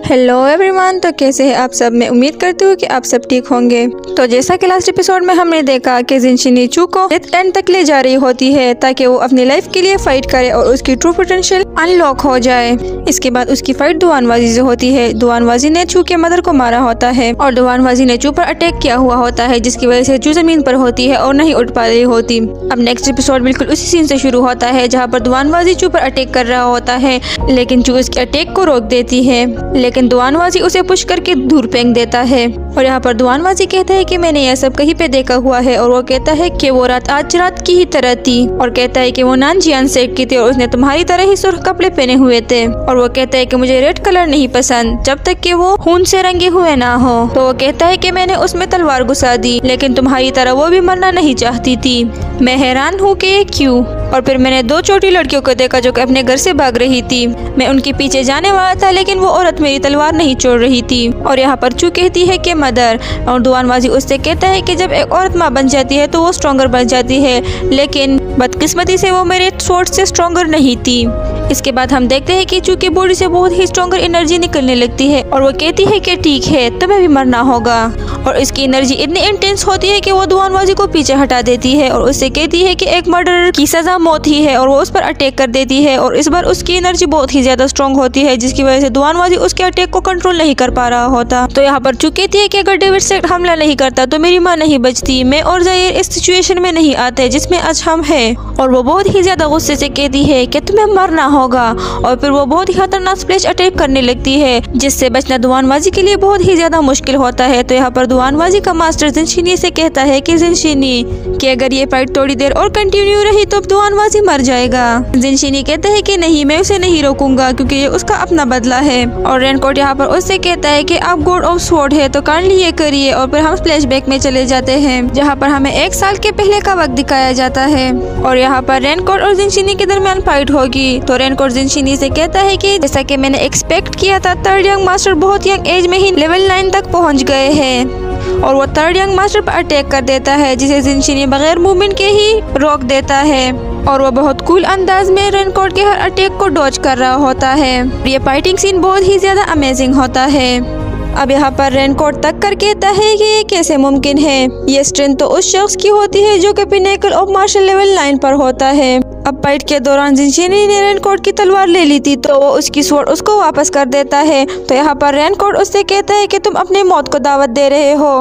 Hello everyone, तो कैसे हैं आप सब। मैं उम्मीद करती हूँ कि आप सब ठीक होंगे। तो जैसा कि लास्ट एपिसोड में हमने देखा कि जिनशिनी चू को डेथ एंड तक ले जा रही होती है ताकि वो अपनी लाइफ के लिए फाइट करे और उसकी ट्रू पोटेंशियल अनलॉक हो जाए। इसके बाद उसकी फाइट दुआनवाजी से होती है। दुआनवाजी ने चू के मदर को मारा होता है और दुआनवाजी ने चू पर अटैक किया हुआ होता है, जिसकी वजह से चू जमीन पर होती है और नहीं उठ पा रही होती। अब नेक्स्ट एपिसोड बिल्कुल उसी सीन से शुरू होता है जहाँ पर दुआनवाजी चू पर अटैक कर रहा होता है, लेकिन चू उसके अटैक को रोक देती है, लेकिन दुआनवाजी उसे पुश करके दूर फेंक देता है। और यहाँ पर दुआनवाजी कहता है कि मैंने यह सब कहीं पे देखा हुआ है, और वो कहता है कि वो रात आज रात की ही तरह थी, और कहता है कि वो नानजियान सेठ की थी और उसने तुम्हारी तरह ही सुर्ख कपड़े पहने हुए थे, और वो कहता है कि मुझे रेड कलर नहीं पसंद जब तक कि वो खून से रंगे हुए ना हो। तो वो कहता है कि मैंने उसमें तलवार घुसा दी, लेकिन तुम्हारी तरह वो भी मरना नहीं चाहती थी। मैं हैरान हूँ कि क्यों। और फिर मैंने दो छोटी लड़कियों को देखा जो कि अपने घर से भाग रही थी। मैं उनके पीछे जाने वाला था, लेकिन वो औरत मेरी तलवार नहीं छोड़ रही थी। और यहाँ पर चू कहती है कि मदर, और दुआनवाजी उससे कहता है कि जब एक औरत माँ बन जाती है तो वो स्ट्रॉन्गर बन जाती है, लेकिन बदकिस्मती से वो मेरे स्वॉर्ड से स्ट्रॉन्गर नहीं थी। इसके बाद हम देखते हैं कि चू की बॉडी से बहुत ही स्ट्रॉन्गर एनर्जी निकलने लगती है, और वो कहती है कि ठीक है, तुम्हें भी मरना होगा। और इसकी एनर्जी इतनी इंटेंस होती है कि वो दुआनवाजी को पीछे हटा देती है और उससे कहती है कि एक मर्डर की सजा मौत ही है, और वो उस पर अटैक कर देती है। और इस बार उसकी एनर्जी बहुत ही ज्यादा स्ट्रॉन्ग होती है, जिसकी वजह से दुआनवाजी उसके अटैक को कंट्रोल नहीं कर पा रहा होता। तो यहाँ पर चू कहती है कि अगर डेविड सेठ हमला नहीं करता तो मेरी माँ नहीं बचती, मैं और जाहिर इस सिचुएशन में नहीं आते जिसमें आज हम हैं। और वो बहुत ही ज्यादा गुस्से से कहती है कि तुम्हें मरना होगा, और फिर वो बहुत ही खतरनाक स्प्लैश अटैक करने लगती है, जिससे बचना दुआनवाजी के लिए बहुत ही ज्यादा मुश्किल होता है। तो यहाँ पर दुआनवाजी का मास्टर जिनशिनी से कहता है कि जिनशिनी कि अगर ये फाइट थोड़ी देर और कंटिन्यू रही तो दुआनवाजी मर जाएगा। जिनशिनी कहता है कि नहीं, मैं उसे नहीं रोकूंगा क्योंकि ये उसका अपना बदला है। और रेनकोट यहाँ पर उससे कहता है कि आप गॉड ऑफ स्वॉर्ड है तो काइंडली ये करिए। और फिर हम फ्लैशबैक में चले जाते हैं जहाँ पर हमें 1 साल के पहले का वक्त दिखाया जाता है, और यहाँ पर रेनकोट और जिनशिनी के दरमियान फाइट होगी। तो रेनकोट जिनशिनी से कहता है कि जैसा कि मैंने एक्सपेक्ट किया था, थर्ड यंग मास्टर बहुत यंग एज में ही लेवल 9 तक पहुँच गए हैं, और वो थर्ड यंग मास्टर पर अटैक कर देता है, जिसे जिनशिनी बगैर मूवमेंट के ही रोक देता है। और वो बहुत कूल अंदाज में रेनकोट के हर अटैक को डॉज कर रहा होता है। ये फाइटिंग सीन बहुत ही ज्यादा अमेजिंग होता है। अब यहाँ पर रेनकोट तक कर कहता है कि ये कैसे मुमकिन है। ये स्ट्रेंथ तो उस शख्स की होती है जो कि पिनेकल ऑफ मार्शल लेवल 9 पर होता है। अब फाइट के दौरान जिनशिनी ने रेनकोट की तलवार ले ली थी, तो वो उसकी स्वॉर्ड उसको वापस कर देता है। तो यहाँ पर रेनकोट उससे कहता है कि तुम अपने मौत को दावत दे रहे हो,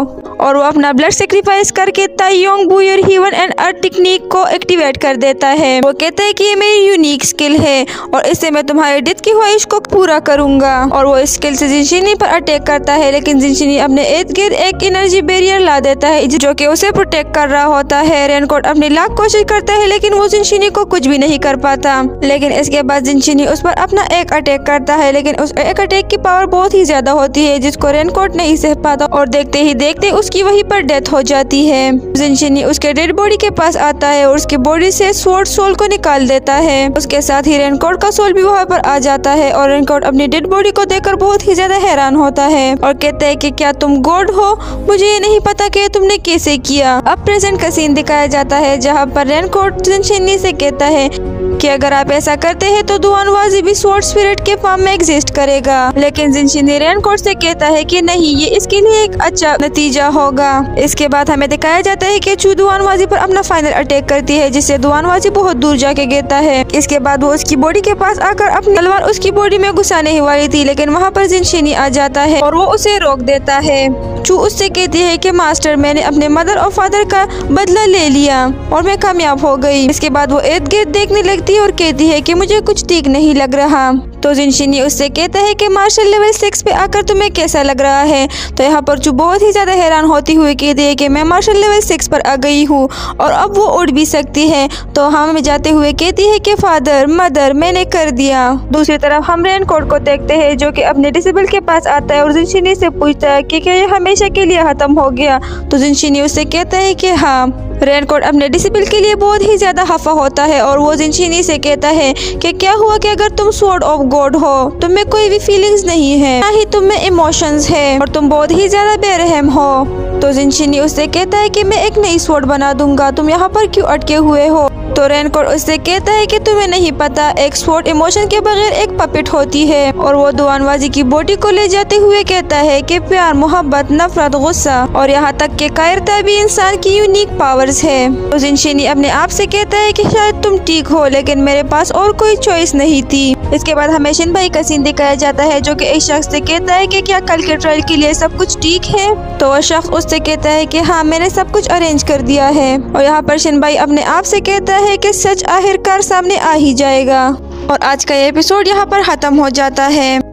और वो अपना ब्लड सेक्रीफाइस करके ताइयोंग बुयर हीवन एंड अर्थ टेक्निक को एक्टिवेट कर देता है। वो कहता है कि ये मेरी यूनिक स्किल है और इससे मैं तुम्हारी डेथ की ख्वाहिश को पूरा करूंगा। और वो इस स्किल से जिनशिनी पर अटैक करता है, लेकिन जिनशिनी अपने इर्द गिर्द एक एनर्जी बैरियर ला देता है जो कि उसे प्रोटेक्ट कर रहा होता है। रेनकोट अपनी लाख कोशिश करता है, लेकिन वो जिनशिनी को कुछ भी नहीं कर पाता। लेकिन इसके बाद जिनशिनी उस पर अपना एक अटैक करता है, लेकिन उस एक अटैक की पावर बहुत ही ज्यादा होती है जिसको रेनकोट नहीं सह पाता, और देखते ही देखते उसकी वहीं पर डेथ हो जाती है। जिनशिनी उसके डेड बॉडी के पास आता है और उसकी बॉडी से स्वॉर्ड सोल को निकाल देता है। उसके साथ ही रेनकोट का सोल भी वहाँ पर आ जाता है, और रेनकोट अपनी डेड बॉडी को देखकर बहुत ही ज्यादा हैरान होता है और कहता है कि क्या तुम गॉड हो? मुझे ये नहीं पता कि तुमने कैसे किया। अब प्रेजेंट का सीन दिखाया जाता है जहाँ पर रेनकोट जिनशिनी से कहता है कि अगर आप ऐसा करते हैं तो दुआनवाजी भी स्वॉर्ड स्पिरिट के फॉर्म में एग्जिस्ट करेगा। लेकिन जिनशिनी रेनकोट से कहता है कि नहीं, ये इसके लिए एक अच्छा नतीजा होगा। इसके बाद हमें दिखाया जाता है कि चू दुआनवाजी पर अपना फाइनल अटैक करती है, जिससे दुआनवाजी बहुत दूर जाके गिरता है। इसके बाद वो उसकी बॉडी के पास आकर अपनी तलवार उसकी बॉडी में घुसाने ही वाली थी, लेकिन वहाँ पर जिनशिनी आ जाता है और वो उसे रोक देता है। चू उससे कहती है कि मास्टर, मैंने अपने मदर और फादर का बदला ले लिया और मैं कामयाब हो गई। इसके बाद वो इर्द गिर्द देखने लगती है और कहती है कि मुझे कुछ ठीक नहीं लग रहा। तो जिनशिनी उससे कहता है कि मार्शल लेवल 6 पे आकर तुम्हें कैसा लग रहा है। तो यहाँ पर चू बहुत ही ज्यादा हैरान होती हुई कहती है कि मैं मार्शल लेवल 6 पर आ गई हूँ और अब वो उड़ भी सकती है। तो हम जाते हुए कहती है कि फादर, मदर, मैंने कर दिया। दूसरी तरफ हम रेनकोट को देखते हैं जो कि अपने डिसेबल के पास आता है और जिनशिनी से पूछता है कि क्या ये हमेशा के लिए खत्म हो गया। तो जिनशिनी उससे कहता है कि हाँ। रेनकोट अपने डिसेबल के लिए बहुत ही ज्यादा खफा होता है और वो जिनशिनी से कहता है कि क्या हुआ कि अगर तुम स्वॉर्ड ऑफ गॉड हो, तुम में कोई भी फीलिंग्स नहीं है, ना ही तुम में इमोशंस है, और तुम बहुत ही ज्यादा बेरहम हो। तो जिनशिनी उससे कहता है कि मैं एक नई स्वॉर्ड बना दूंगा, तुम यहाँ पर क्यों अटके हुए हो। तो रेनकोट उससे कहता है कि तुम्हें नहीं पता, एक स्पोर्ट इमोशन के बगैर एक पपेट होती है। और वो दुआनवाजी की बॉडी को ले जाते हुए कहता है कि प्यार, मोहब्बत, नफरत, गुस्सा और यहाँ तक कि कायरता भी इंसान की यूनिक पावर्स है। तो जिनशिनी अपने आप से कहता है कि शायद तुम ठीक हो, लेकिन मेरे पास और कोई चॉइस नहीं थी। इसके बाद हमें शिन भाई का सीन दिखाया जाता है जो कि एक शख्स से कहता है कि क्या कल के ट्रायल के लिए सब कुछ ठीक है। तो वह शख्स उससे कहता है कि हाँ, मैंने सब कुछ अरेंज कर दिया है। और यहाँ पर शिन भाई अपने आप से कहता है कि सच आखिरकार सामने आ ही जाएगा। और आज का ये एपिसोड यहाँ पर खत्म हो जाता है।